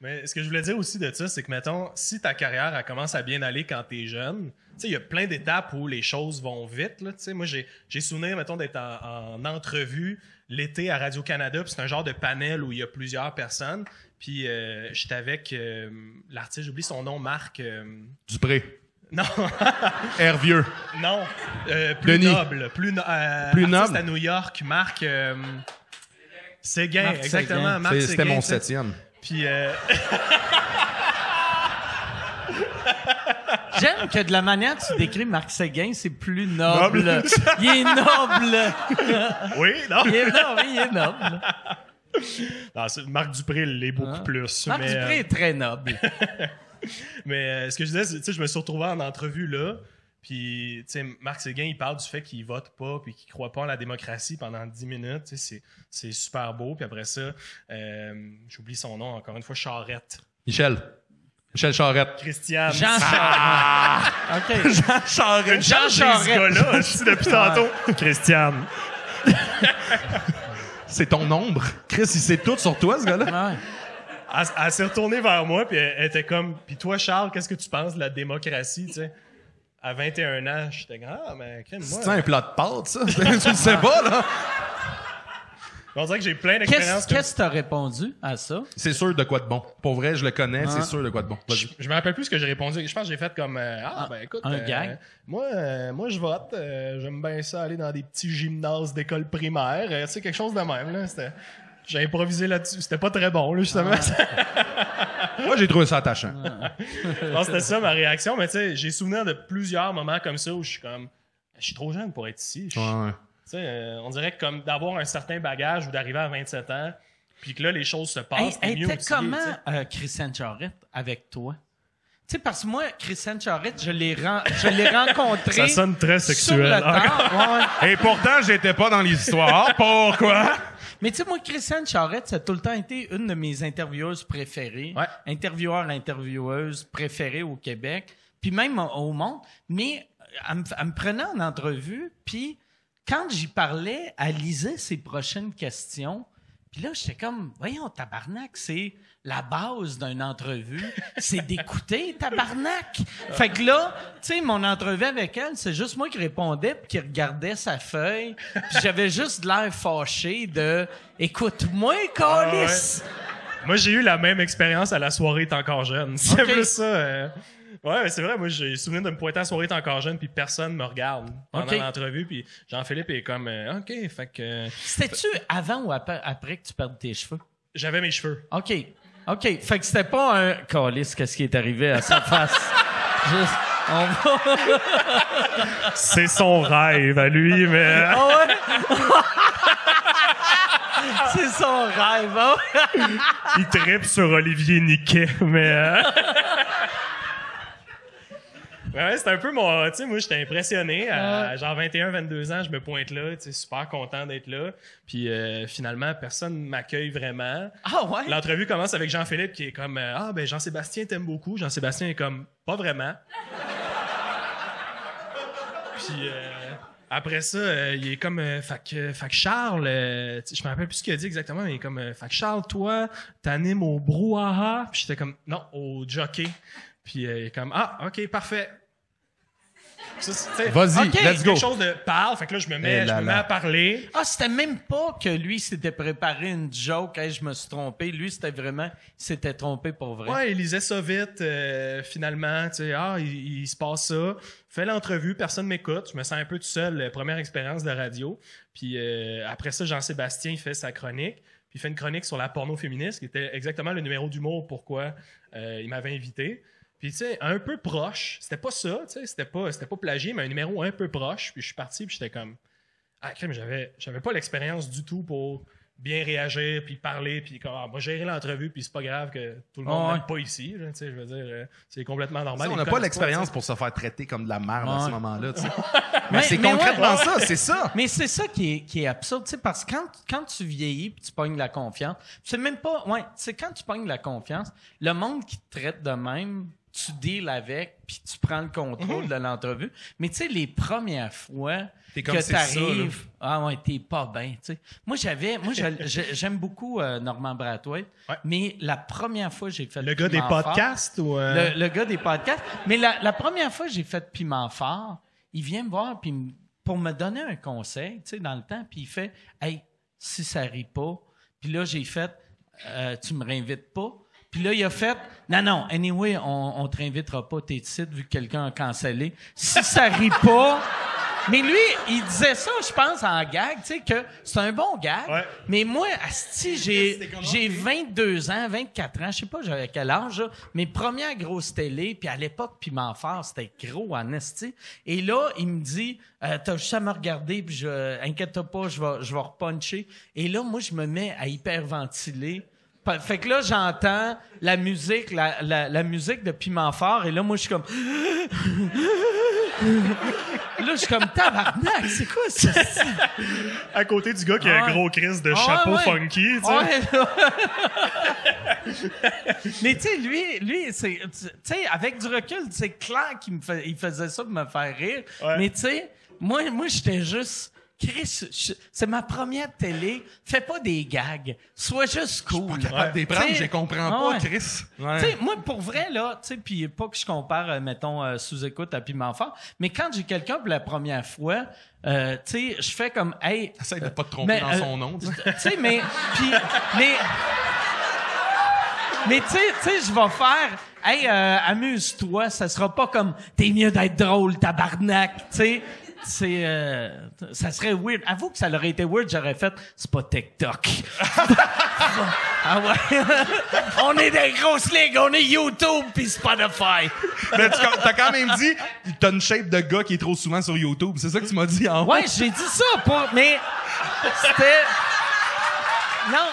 Mais ce que je voulais dire aussi de ça, c'est que, mettons, si ta carrière elle commence à bien aller quand t'es jeune, tu sais, il y a plein d'étapes où les choses vont vite. Là, moi, j'ai souvenir, mettons, d'être en entrevue l'été à Radio-Canada, puis c'est un genre de panel où il y a plusieurs personnes. Puis j'étais avec l'artiste, j'oublie son nom, Marc... Dupré. Non. Hervieux. Non. Plus Denis. noble. Plus noble. À New York, Marc... Séguin, Marc exactement. Séguin. Marc C'était Séguin, mon tu sais. 7e. Puis... J'aime que de la manière que tu décris Marc Séguin, c'est plus noble. Il est noble. Oui, non? Il est noble. Non, Marc Dupré l'est beaucoup plus. Marc mais, Dupré est très noble. Mais ce que je disais, c'est, tu sais, je me suis retrouvé en entrevue là, puis tu sais, Marc Séguin, il parle du fait qu'il vote pas puis qu'il croit pas en la démocratie pendant 10 minutes. Tu sais, c'est super beau. Puis après ça, j'oublie son nom encore une fois, Charette. Michel Charette. Christiane. Jean Charest. OK. Jean Charette. Jean Ce Charest. gars-là, je suis depuis tantôt. Christiane. C'est ton ombre. Chris, il sait tout sur toi, ce gars-là. Ouais. Elle s'est retournée vers moi, puis elle était comme... Puis toi, Charles, qu'est-ce que tu penses de la démocratie, tu sais? À 21 ans, j'étais comme... Ah, mais crème, moi... C'est un plat de pâtes, ça? Tu le sais pas, là? On dirait que j'ai plein d'expériences. Qu'est-ce que t'as répondu à ça? C'est sûr de quoi de bon. Pour vrai, je le connais, c'est sûr de quoi de bon. Vas-y. Je me rappelle plus ce que j'ai répondu. Je pense que j'ai fait comme... ben écoute... Un gag? Moi, je vote. J'aime bien ça, aller dans des petits gymnases d'école primaire. Tu sais, quelque chose de même, là. J'ai improvisé là-dessus. C'était pas très bon, là, justement. Moi, j'ai trouvé ça attachant. Non, c'était ça ma réaction. Mais tu sais, j'ai souvenir de plusieurs moments comme ça où je suis comme... Je suis trop jeune pour être ici. Ouais. Tu sais, on dirait que comme d'avoir un certain bagage ou d'arriver à 27 ans, puis que là, les choses se passent, t'es mieux était outillé, comment tu sais. Christiane Charette avec toi? Tu sais, parce que moi, Christiane Charette, je l'ai rencontrée. Ça sonne très sexuel. Sur le tard. Ouais. Et pourtant, j'étais pas dans l'histoire. Pourquoi? Mais tu sais, moi, Christiane Charette, ça a tout le temps été une de mes intervieweuses préférées. Ouais. Intervieweuses préférées au Québec, puis même au monde. Mais elle me prenait en entrevue, puis quand j'y parlais, elle lisait ses prochaines questions. Puis là, j'étais comme, voyons, tabarnak, c'est la base d'une entrevue, c'est d'écouter, tabarnak. Fait que là, tu sais, mon entrevue avec elle, c'est juste moi qui répondais puis qui regardais sa feuille. Puis j'avais juste de l'air fâché de « Écoute-moi, câlisse! Moi, j'ai eu la même expérience à la soirée T'es encore jeune. C'est Ok. plus ça. Ouais, mais c'est vrai, moi, j'ai souvenir de me pointer à la soirée T'es encore jeune, puis personne me regarde pendant Ok. l'entrevue, puis Jean-Philippe est comme, OK, fait que C'était-tu avant ou après que tu perdes tes cheveux? j'avais mes cheveux. OK. Fait que c'était pas un... Câlisse, qu'est-ce qui est arrivé à sa face? Juste... On va... C'est son rêve à lui, mais... Ah ouais? C'est son rêve, hein? Il trippe sur Olivier Niquet, mais... Ouais, c'est un peu mon... Tu sais, moi, j'étais impressionné. À genre 21, 22 ans, je me pointe là, tu sais, super content d'être là. Puis finalement, personne ne m'accueille vraiment. Ah ouais? L'entrevue commence avec Jean-Philippe qui est comme Ah, ben Jean-Sébastien t'aime beaucoup. Jean-Sébastien est comme Pas vraiment. Puis après ça, il est comme fait que Charles, je me rappelle plus ce qu'il a dit exactement, mais il est comme fait que Charles, toi, t'animes au brouhaha. Puis j'étais comme Non, au jockey. Puis il est comme Ah, ok, parfait. Ça, Vas-y, Ok, let's go. quelque chose de parle. Fait que là, je me mets à parler. Ah, c'était même pas que lui s'était préparé une joke. Hey, je me suis trompé. Lui, c'était vraiment... Il s'était trompé pour vrai. Ouais, il lisait ça vite, finalement, tu sais, il se passe ça. Fait l'entrevue, personne m'écoute, je me sens un peu tout seul, première expérience de radio. Puis après ça, Jean-Sébastien, il fait sa chronique, puis il fait une chronique sur la porno féministe, qui était exactement le numéro d'humour pourquoi il m'avait invité. Puis tu sais, un peu proche, c'était pas ça, tu sais, c'était pas plagié, mais un numéro un peu proche, puis je suis parti, puis j'étais comme crème, j'avais pas l'expérience du tout pour bien réagir, puis parler, puis moi gérer l'entrevue, puis c'est pas grave que tout le monde n'aime pas ici, là, tu sais, je veux dire, c'est complètement normal. On n'a pas l'expérience pour se faire traiter comme de la merde à ce moment-là, tu sais. Mais C'est concrètement ça, c'est ça. Mais c'est ça qui est absurde, tu sais, parce que quand tu vieillis puis tu pognes la confiance, c'est même pas... Ouais, c'est quand tu pognes la confiance, le monde qui te traite de même... tu deals avec, puis tu prends le contrôle de l'entrevue. Mais tu sais, les premières fois T'es comme que c'est ça, t'arrives, t'es pas bien, tu sais. Moi, j'aime beaucoup Normand Brathwaite, mais la première fois que j'ai fait Le gars des Piment Fort- podcasts ou... le gars des podcasts. Mais la première fois que j'ai fait Piment Fort, il vient me voir puis pour me donner un conseil, tu sais, dans le temps, puis il fait « Hey, si ça rit pas... » Puis là, j'ai fait « Tu me réinvites pas? » Puis là, il a fait « Non, anyway, on te réinvitera pas, t'es ici, vu que quelqu'un a cancellé. Si ça rit pas... » Mais lui, il disait ça, je pense, en gag, tu sais, que c'est un bon gag. Ouais. Mais moi, asti, j'ai 22 ans, 24 ans, je sais pas j'avais quel âge, là, mes premières grosses télé, puis à l'époque, Piment Fort, c'était gros en esti. Et là, il me dit, t'as juste à me regarder, puis inquiète-toi pas, je vais repuncher. Et là, moi, je me mets à hyperventiler. Fait que là, j'entends la musique, la musique de Piment Fort, et là, moi, je suis comme... Là, je suis comme tabarnak, c'est quoi ça? À côté du gars qui a un gros crise de chapeau funky, tu sais. Mais tu sais, lui, c'est, tu sais, avec du recul, c'est clair qu'il il faisait ça pour me faire rire. Ouais. Mais tu sais, moi, j'étais juste... Chris, c'est ma première télé. Fais pas des gags. Sois juste cool. Je suis pas capable de les prendre, je les comprends pas, Chris. Ouais. Tu sais, moi, pour vrai, là, tu sais, puis pas que je compare, mettons, sous-écoute à Piment Fort, mais quand j'ai quelqu'un pour la première fois, tu sais, je fais comme, hey... Essaye de pas te tromper dans son nom, tu sais, mais tu sais, je vais faire, hey, amuse-toi, ça sera pas comme, t'es mieux d'être drôle, tabarnak, tu sais. Ça serait weird. Avoue que ça aurait été weird, j'aurais fait, c'est pas TikTok. Ah ouais. On est des grosses ligues, on est YouTube pis Spotify. Mais t'as quand même dit, t'as une shape de gars qui est trop souvent sur YouTube. C'est ça que tu m'as dit en haut? Ouais, j'ai dit ça, mais c'était... Non,